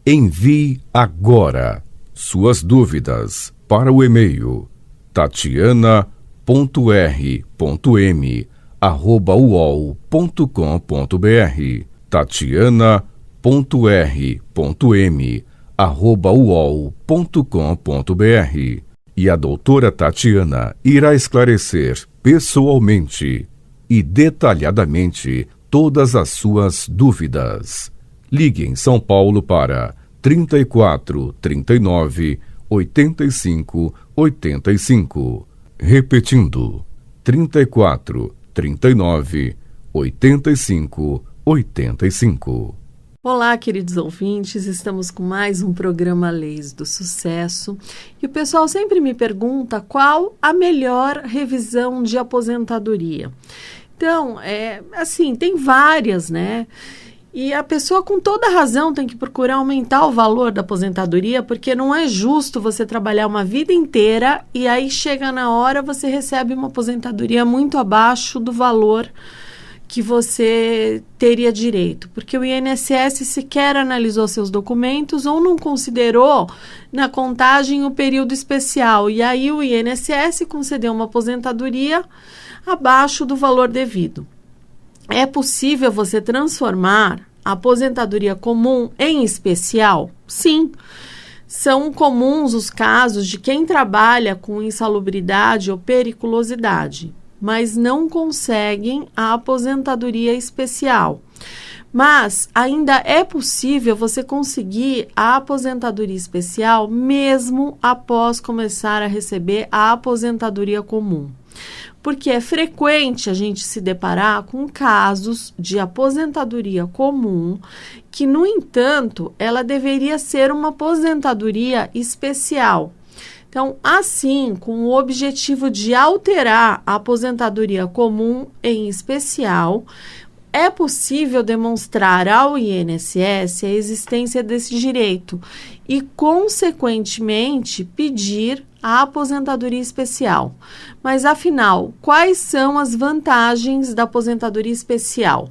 Envie agora suas dúvidas para o e-mail tatiana.r.m@uol.com.br tatiana.r.m@uol.com.br e a doutora Tatiana irá esclarecer pessoalmente e detalhadamente todas as suas dúvidas. Ligue em São Paulo para 34 39 85 85. Repetindo, 34 39 85 85. Olá, queridos ouvintes, estamos com mais um programa Leis do Sucesso e o pessoal sempre me pergunta qual a melhor revisão de aposentadoria. Então, tem várias, né? E a pessoa com toda razão tem que procurar aumentar o valor da aposentadoria, porque não é justo você trabalhar uma vida inteira e aí chega na hora você recebe uma aposentadoria muito abaixo do valor que você teria direito, porque o INSS sequer analisou seus documentos ou não considerou na contagem o período especial, e aí o INSS concedeu uma aposentadoria abaixo do valor devido. É possível você transformar a aposentadoria comum em especial? Sim. São comuns os casos de quem trabalha com insalubridade ou periculosidade, mas não conseguem a aposentadoria especial. Mas ainda é possível você conseguir a aposentadoria especial mesmo após começar a receber a aposentadoria comum. Porque é frequente a gente se deparar com casos de aposentadoria comum que, no entanto, ela deveria ser uma aposentadoria especial. Então, assim, com o objetivo de alterar a aposentadoria comum em especial, é possível demonstrar ao INSS a existência desse direito e, consequentemente, pedir a aposentadoria especial. Mas, afinal, quais são as vantagens da aposentadoria especial?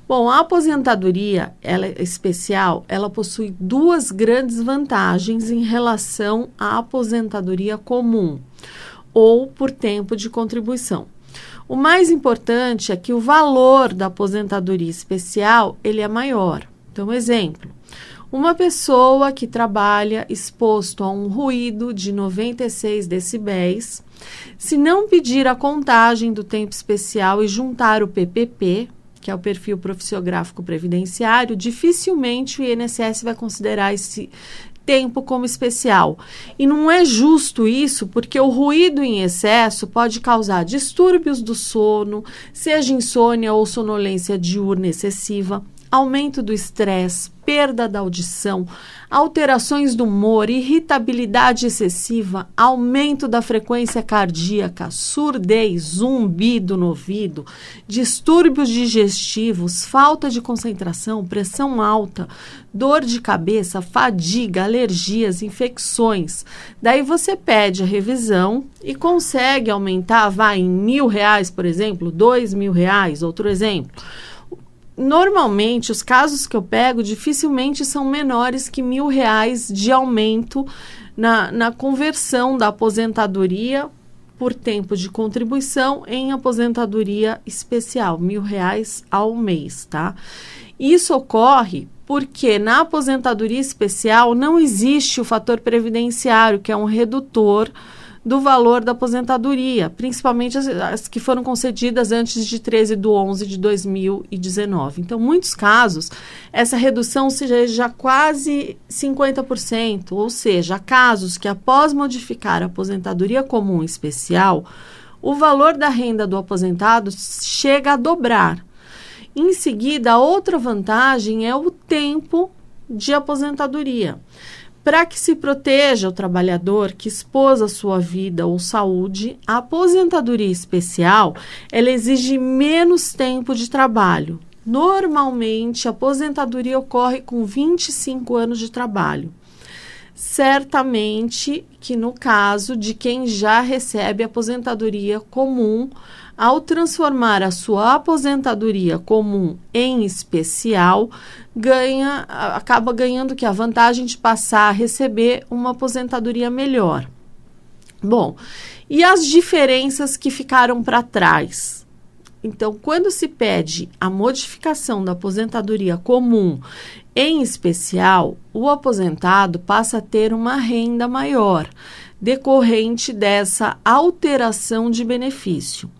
Bom, a aposentadoria especial, ela possui duas grandes vantagens em relação à aposentadoria comum ou por tempo de contribuição. O mais importante é que o valor da aposentadoria especial, ele é maior. Então, exemplo, uma pessoa que trabalha exposto a um ruído de 96 decibéis, se não pedir a contagem do tempo especial e juntar o PPP, que é o perfil profissiográfico previdenciário, dificilmente o INSS vai considerar esse tempo como especial. E não é justo isso, porque o ruído em excesso pode causar distúrbios do sono, seja insônia ou sonolência diurna excessiva, aumento do estresse, perda da audição, alterações do humor, irritabilidade excessiva, aumento da frequência cardíaca, surdez, zumbido no ouvido, distúrbios digestivos, falta de concentração, pressão alta, dor de cabeça, fadiga, alergias, infecções. Daí você pede a revisão e consegue aumentar, vai em R$1.000, por exemplo, R$2.000, outro exemplo. Normalmente, os casos que eu pego dificilmente são menores que R$1.000 de aumento na conversão da aposentadoria por tempo de contribuição em aposentadoria especial, R$1.000 ao mês, tá? Isso ocorre porque na aposentadoria especial não existe o fator previdenciário, que é um redutor do valor da aposentadoria, principalmente as que foram concedidas antes de 13/11/2019. Então, em muitos casos, essa redução seja quase 50%, ou seja, há casos que após modificar a aposentadoria comum especial, o valor da renda do aposentado chega a dobrar. Em seguida, a outra vantagem é o tempo de aposentadoria. Para que se proteja o trabalhador que expôs a sua vida ou saúde, a aposentadoria especial, ela exige menos tempo de trabalho. Normalmente, a aposentadoria ocorre com 25 anos de trabalho. certamente que no caso de quem já recebe aposentadoria comum, ao transformar a sua aposentadoria comum em especial, acaba ganhando que a vantagem de passar a receber uma aposentadoria melhor. Bom, e as diferenças que ficaram para trás? Então, quando se pede a modificação da aposentadoria comum em especial, o aposentado passa a ter uma renda maior, decorrente dessa alteração de benefício.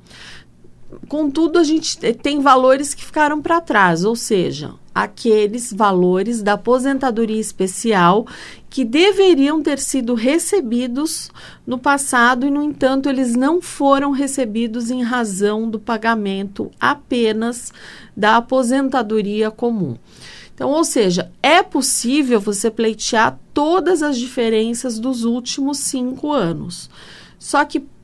Contudo, a gente tem valores que ficaram para trás, ou seja, aqueles valores da aposentadoria especial que deveriam ter sido recebidos no passado e, no entanto, eles não foram recebidos em razão do pagamento apenas da aposentadoria comum. Então, ou seja, é possível você pleitear todas as diferenças dos últimos 5 anos.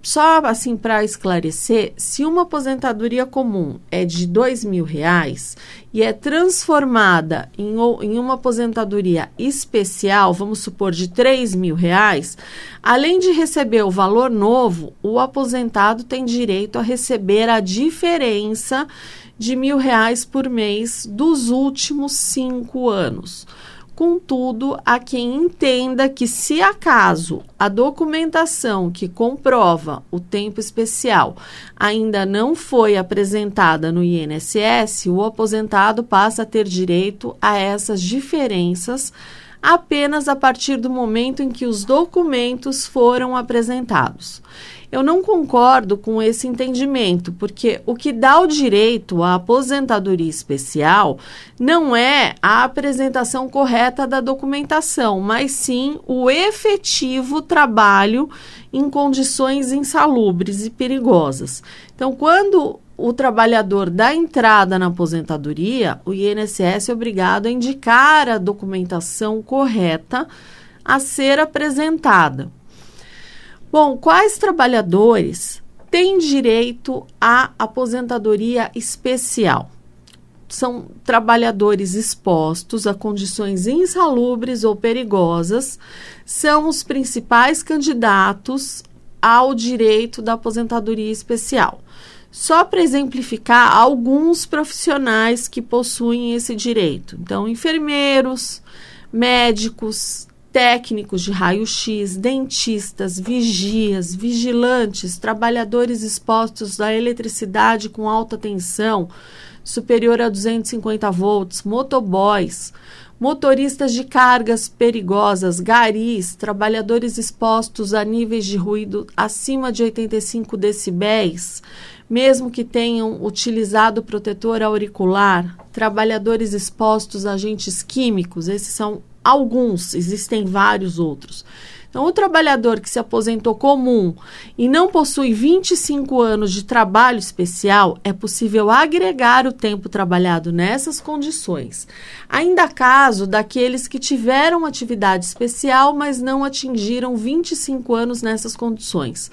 Só assim para esclarecer, se uma aposentadoria comum é de R$2.000 e é transformada em uma aposentadoria especial, vamos supor de R$3.000, além de receber o valor novo, o aposentado tem direito a receber a diferença de R$1.000 por mês dos últimos 5 anos. Contudo, há quem entenda que, se acaso a documentação que comprova o tempo especial ainda não foi apresentada no INSS, o aposentado passa a ter direito a essas diferenças apenas a partir do momento em que os documentos foram apresentados. Eu não concordo com esse entendimento, porque o que dá o direito à aposentadoria especial não é a apresentação correta da documentação, mas sim o efetivo trabalho em condições insalubres e perigosas. Então, quando o trabalhador dá entrada na aposentadoria, o INSS é obrigado a indicar a documentação correta a ser apresentada. Bom, quais trabalhadores têm direito à aposentadoria especial? São trabalhadores expostos a condições insalubres ou perigosas, são os principais candidatos ao direito da aposentadoria especial. Só para exemplificar alguns profissionais que possuem esse direito. Então, enfermeiros, médicos, técnicos de raio-x, dentistas, vigias, vigilantes, trabalhadores expostos à eletricidade com alta tensão, superior a 250 volts, motoboys, motoristas de cargas perigosas, garis, trabalhadores expostos a níveis de ruído acima de 85 decibéis, mesmo que tenham utilizado protetor auricular, trabalhadores expostos a agentes químicos, esses são alguns, existem vários outros. Então, o trabalhador que se aposentou comum e não possui 25 anos de trabalho especial, é possível agregar o tempo trabalhado nessas condições. Ainda há caso daqueles que tiveram atividade especial, mas não atingiram 25 anos nessas condições.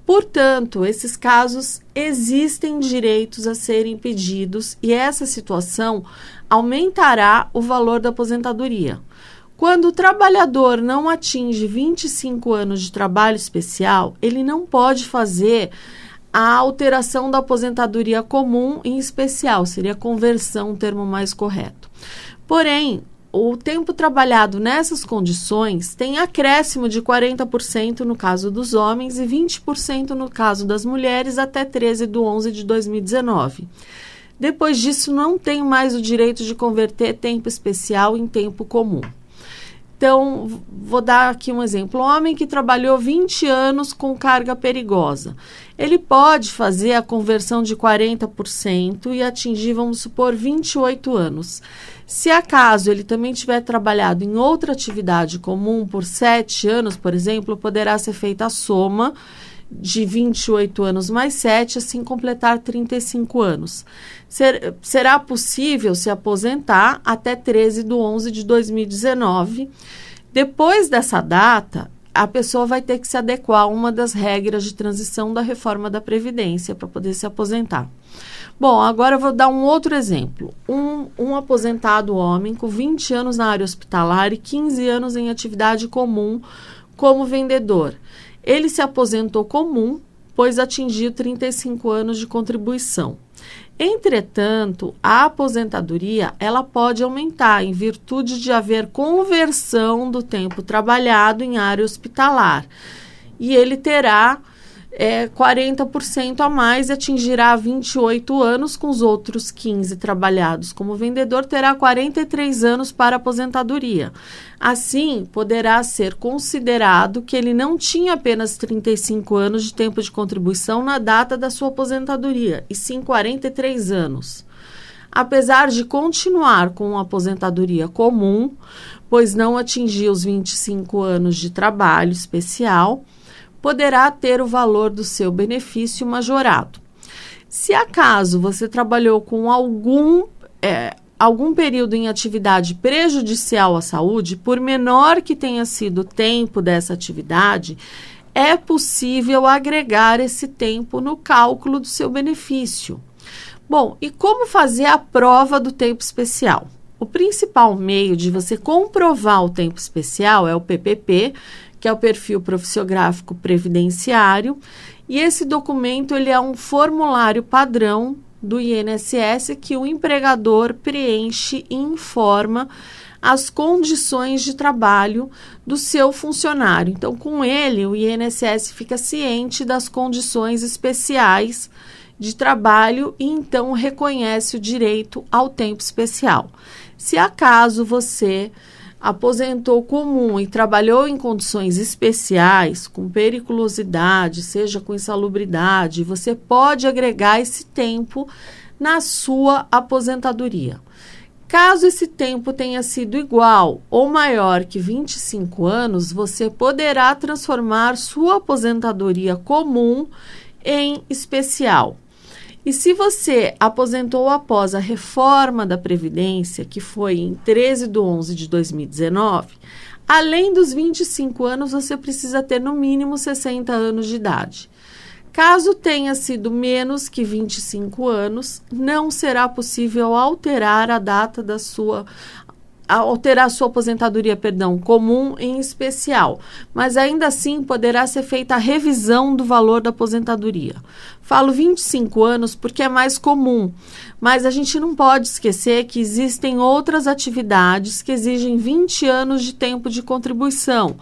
Portanto, esses casos existem direitos a serem pedidos e essa situação aumentará o valor da aposentadoria. Quando o trabalhador não atinge 25 anos de trabalho especial, ele não pode fazer a alteração da aposentadoria comum em especial, seria conversão, o termo mais correto. Porém, o tempo trabalhado nessas condições tem acréscimo de 40% no caso dos homens e 20% no caso das mulheres até 13/11/2019. Depois disso, não tem mais o direito de converter tempo especial em tempo comum. Então, vou dar aqui um exemplo. Um homem que trabalhou 20 anos com carga perigosa. Ele pode fazer a conversão de 40% e atingir, vamos supor, 28 anos. Se acaso ele também tiver trabalhado em outra atividade comum por 7 anos, por exemplo, poderá ser feita a soma de 28 anos mais 7, assim completar 35 anos. Será possível se aposentar até 13/11/2019. Depois dessa data, a pessoa vai ter que se adequar a uma das regras de transição da reforma da Previdência para poder se aposentar. Bom, agora eu vou dar um outro exemplo. Um aposentado homem com 20 anos na área hospitalar e 15 anos em atividade comum como vendedor. Ele se aposentou comum, pois atingiu 35 anos de contribuição. Entretanto, a aposentadoria ela pode aumentar em virtude de haver conversão do tempo trabalhado em área hospitalar. E ele terá 40% a mais e atingirá 28 anos, com os outros 15 trabalhados como vendedor, terá 43 anos para aposentadoria. Assim, poderá ser considerado que ele não tinha apenas 35 anos de tempo de contribuição na data da sua aposentadoria, e sim 43 anos. Apesar de continuar com a aposentadoria comum, pois não atingiu os 25 anos de trabalho especial, poderá ter o valor do seu benefício majorado. Se acaso você trabalhou com algum período em atividade prejudicial à saúde, por menor que tenha sido o tempo dessa atividade, é possível agregar esse tempo no cálculo do seu benefício. Bom, e como fazer a prova do tempo especial? O principal meio de você comprovar o tempo especial é o PPP, que é o Perfil Profissiográfico Previdenciário, e esse documento ele é um formulário padrão do INSS que o empregador preenche e informa as condições de trabalho do seu funcionário. Então, com ele, o INSS fica ciente das condições especiais de trabalho e então reconhece o direito ao tempo especial. Se acaso você aposentou comum e trabalhou em condições especiais, com periculosidade, seja com insalubridade, você pode agregar esse tempo na sua aposentadoria. Caso esse tempo tenha sido igual ou maior que 25 anos, você poderá transformar sua aposentadoria comum em especial. E se você aposentou após a reforma da Previdência, que foi em 13/11/2019, além dos 25 anos, você precisa ter no mínimo 60 anos de idade. Caso tenha sido menos que 25 anos, não será possível alterar a data da sua aposentadoria, comum em especial, mas ainda assim poderá ser feita a revisão do valor da aposentadoria. Falo 25 anos porque é mais comum, mas a gente não pode esquecer que existem outras atividades que exigem 20 anos de tempo de contribuição,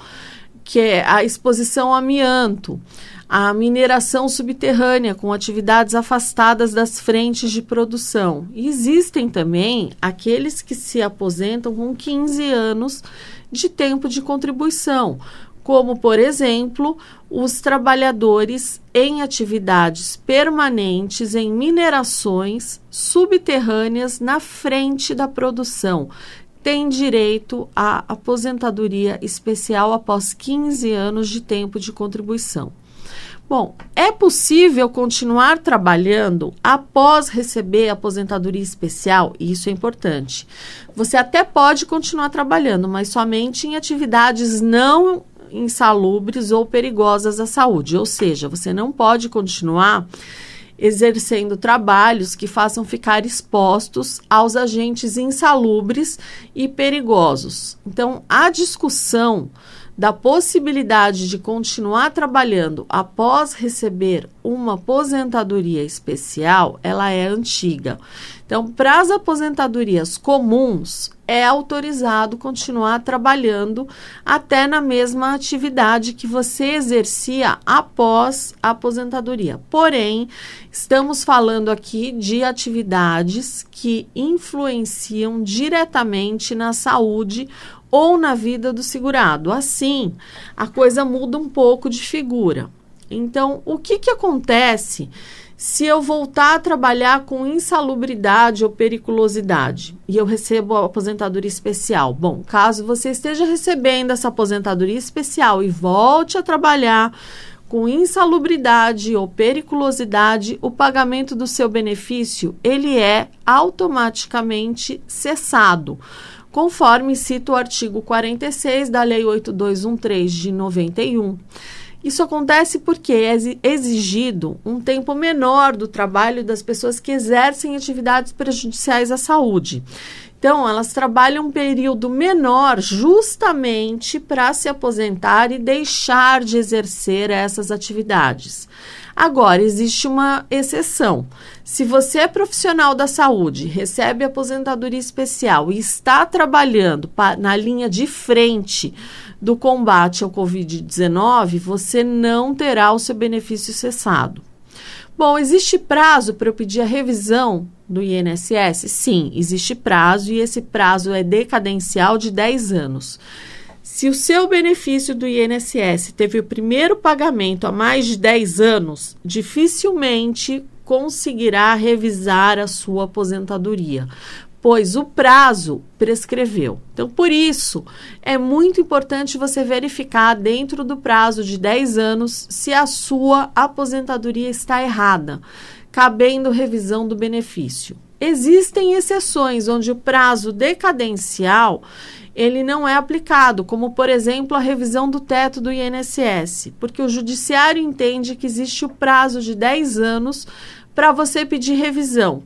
que é a exposição ao amianto, a mineração subterrânea com atividades afastadas das frentes de produção. E existem também aqueles que se aposentam com 15 anos de tempo de contribuição, como, por exemplo, os trabalhadores em atividades permanentes em minerações subterrâneas na frente da produção. Tem direito à aposentadoria especial após 15 anos de tempo de contribuição. Bom, é possível continuar trabalhando após receber a aposentadoria especial? Isso é importante. Você até pode continuar trabalhando, mas somente em atividades não insalubres ou perigosas à saúde. Ou seja, você não pode continuar exercendo trabalhos que façam ficar expostos aos agentes insalubres e perigosos. Então, a discussão da possibilidade de continuar trabalhando após receber uma aposentadoria especial, ela é antiga. Então, para as aposentadorias comuns, é autorizado continuar trabalhando até na mesma atividade que você exercia após a aposentadoria. Porém, estamos falando aqui de atividades que influenciam diretamente na saúde ou na vida do segurado. Assim, a coisa muda um pouco de figura. Então, o que acontece se eu voltar a trabalhar com insalubridade ou periculosidade e eu recebo a aposentadoria especial? Bom, caso você esteja recebendo essa aposentadoria especial e volte a trabalhar com insalubridade ou periculosidade, o pagamento do seu benefício, ele é automaticamente cessado, conforme cita o artigo 46 da Lei 8213 de 91. Isso acontece porque é exigido um tempo menor do trabalho das pessoas que exercem atividades prejudiciais à saúde. Então, elas trabalham um período menor justamente para se aposentar e deixar de exercer essas atividades. Agora, existe uma exceção. Se você é profissional da saúde, recebe aposentadoria especial e está trabalhando na linha de frente do combate ao Covid-19, você não terá o seu benefício cessado. Bom, existe prazo para eu pedir a revisão do INSS? Sim, existe prazo e esse prazo é decadencial de 10 anos. Se o seu benefício do INSS teve o primeiro pagamento há mais de 10 anos, dificilmente conseguirá revisar a sua aposentadoria, pois o prazo prescreveu. Então, por isso, é muito importante você verificar dentro do prazo de 10 anos se a sua aposentadoria está errada, cabendo revisão do benefício. Existem exceções onde o prazo decadencial ele não é aplicado, como, por exemplo, a revisão do teto do INSS, porque o judiciário entende que existe o prazo de 10 anos para você pedir revisão.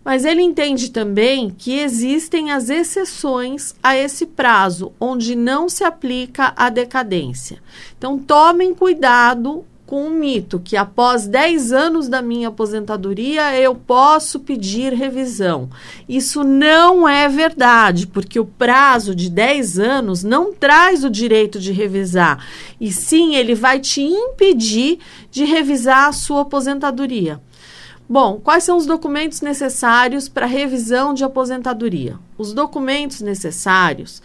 Mas ele entende também que existem as exceções a esse prazo, onde não se aplica a decadência. Então, tomem cuidado com o mito que após 10 anos da minha aposentadoria eu posso pedir revisão. Isso não é verdade, porque o prazo de 10 anos não traz o direito de revisar, e sim ele vai te impedir de revisar a sua aposentadoria. Bom, quais são os documentos necessários para revisão de aposentadoria? Os documentos necessários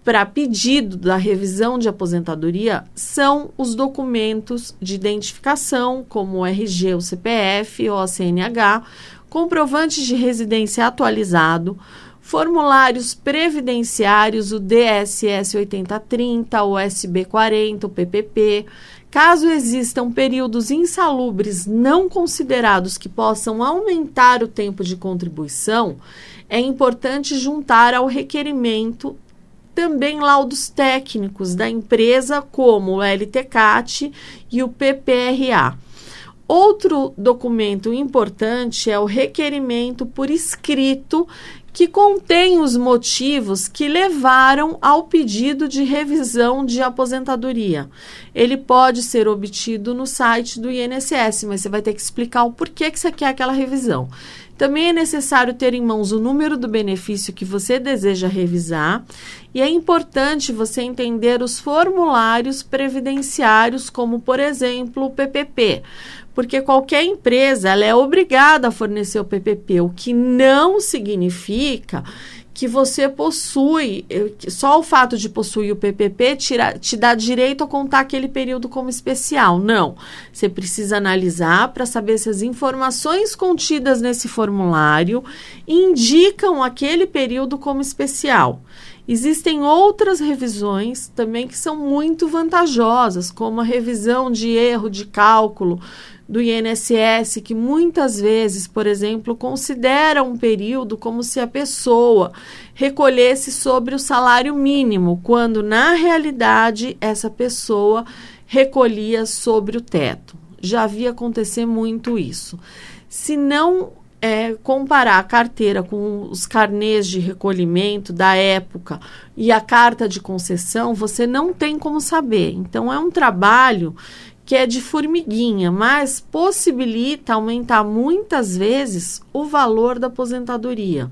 para pedido da revisão de aposentadoria são os documentos de identificação, como o RG, o CPF ou a CNH, comprovantes de residência atualizado, formulários previdenciários, o DSS 8030, o SB 40, o PPP. Caso existam períodos insalubres não considerados que possam aumentar o tempo de contribuição, é importante juntar ao requerimento também laudos técnicos da empresa, como o LTCAT e o PPRA. Outro documento importante é o requerimento por escrito, que contém os motivos que levaram ao pedido de revisão de aposentadoria. Ele pode ser obtido no site do INSS, mas você vai ter que explicar o porquê que você quer aquela revisão. Também é necessário ter em mãos o número do benefício que você deseja revisar e é importante você entender os formulários previdenciários, como, por exemplo, o PPP, porque qualquer empresa ela é obrigada a fornecer o PPP, o que não significa que você possui, só o fato de possuir o PPP te dá direito a contar aquele período como especial. Não, você precisa analisar para saber se as informações contidas nesse formulário indicam aquele período como especial. Existem outras revisões também que são muito vantajosas, como a revisão de erro de cálculo do INSS, que muitas vezes, por exemplo, considera um período como se a pessoa recolhesse sobre o salário mínimo, quando na realidade essa pessoa recolhia sobre o teto. Já vi acontecer muito isso. Se não comparar a carteira com os carnês de recolhimento da época e a carta de concessão, você não tem como saber. Então, é um trabalho que é de formiguinha, mas possibilita aumentar muitas vezes o valor da aposentadoria.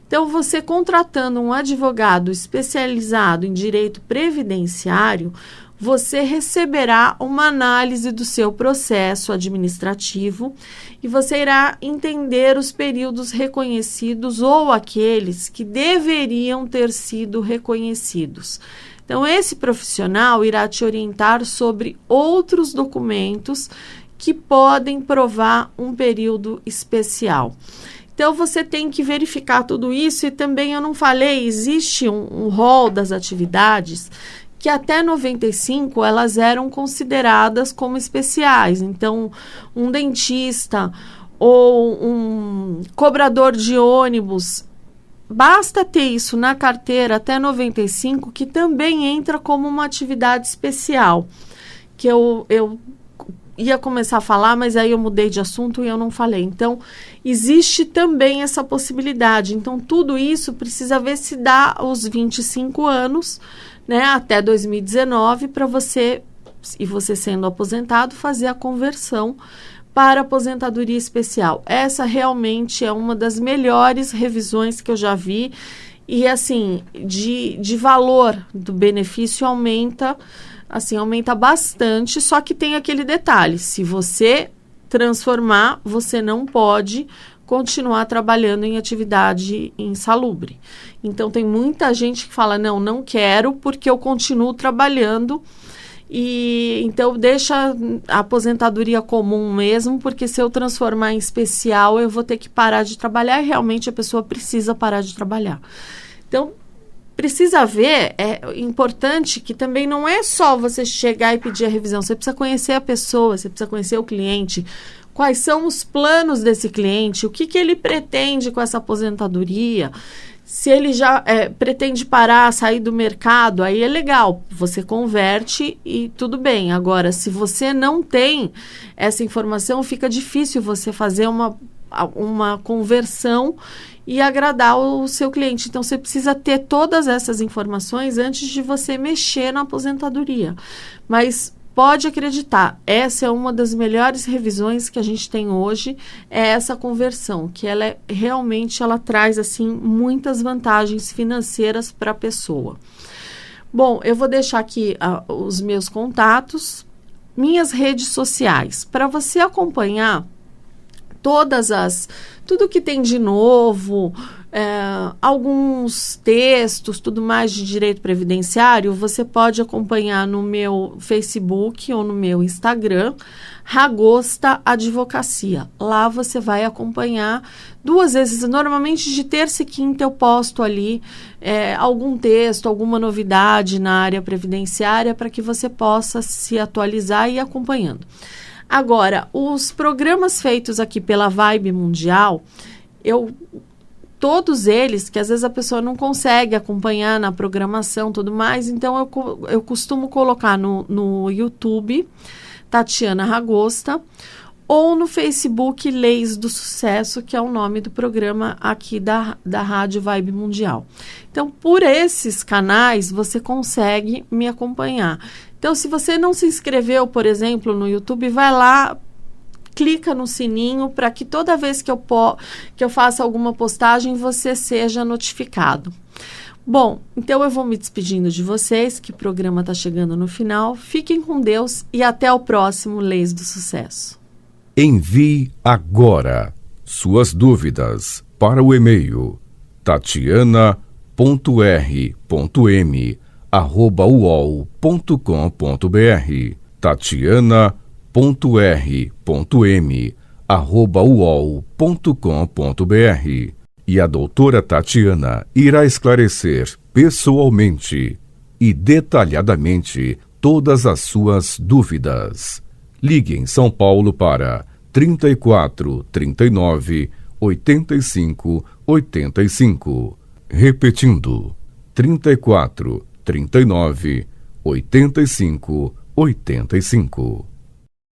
Então, você contratando um advogado especializado em direito previdenciário, você receberá uma análise do seu processo administrativo e você irá entender os períodos reconhecidos ou aqueles que deveriam ter sido reconhecidos. Então, esse profissional irá te orientar sobre outros documentos que podem provar um período especial. Então, você tem que verificar tudo isso e também, eu não falei, existe um rol das atividades que até 95 elas eram consideradas como especiais. Então, um dentista ou um cobrador de ônibus, basta ter isso na carteira até 95, que também entra como uma atividade especial. que eu ia começar a falar, mas aí eu mudei de assunto e eu não falei. Então, existe também essa possibilidade. Então, tudo isso precisa ver se dá os 25 anos, né, até 2019, para você, e você sendo aposentado, fazer a conversão para aposentadoria especial. Essa realmente é uma das melhores revisões que eu já vi. E, assim, de valor do benefício aumenta bastante, só que tem aquele detalhe: se você transformar, você não pode continuar trabalhando em atividade insalubre. Então, tem muita gente que fala, não quero porque eu continuo trabalhando, e então deixa a aposentadoria comum mesmo, porque se eu transformar em especial, eu vou ter que parar de trabalhar, e realmente a pessoa precisa parar de trabalhar. Então, precisa ver, é importante que também não é só você chegar e pedir a revisão, você precisa conhecer a pessoa, você precisa conhecer o cliente, quais são os planos desse cliente, o que ele pretende com essa aposentadoria, se ele já pretende parar, sair do mercado, aí é legal, você converte e tudo bem. Agora, se você não tem essa informação, fica difícil você fazer uma conversão e agradar o seu cliente. Então, você precisa ter todas essas informações antes de você mexer na aposentadoria. Mas pode acreditar, essa é uma das melhores revisões que a gente tem hoje, é essa conversão, que ela realmente traz assim muitas vantagens financeiras para a pessoa. Bom, eu vou deixar aqui os meus contatos, minhas redes sociais, para você acompanhar tudo que tem de novo, alguns textos, tudo mais de direito previdenciário, você pode acompanhar no meu Facebook ou no meu Instagram, Ragosta Advocacia. Lá você vai acompanhar 2 vezes, normalmente de terça e quinta eu posto ali algum texto, alguma novidade na área previdenciária para que você possa se atualizar e ir acompanhando. Agora, os programas feitos aqui pela Vibe Mundial, todos eles, que às vezes a pessoa não consegue acompanhar na programação e tudo mais, então eu costumo colocar no YouTube, Tatiana Ragosta, ou no Facebook, Leis do Sucesso, que é o nome do programa aqui da Rádio Vibe Mundial. Então, por esses canais, você consegue me acompanhar. Então, se você não se inscreveu, por exemplo, no YouTube, vai lá, clica no sininho para que toda vez que eu faça alguma postagem, você seja notificado. Bom, então eu vou me despedindo de vocês, que o programa está chegando no final. Fiquem com Deus e até o próximo Leis do Sucesso. Envie agora suas dúvidas para o e-mail tatiana.r.m@uol.com.br tatiana.r.m@uol.com.br. E a doutora Tatiana irá esclarecer pessoalmente e detalhadamente todas as suas dúvidas. Ligue em São Paulo para 34 39 85 85. Repetindo, 34 39 85 85.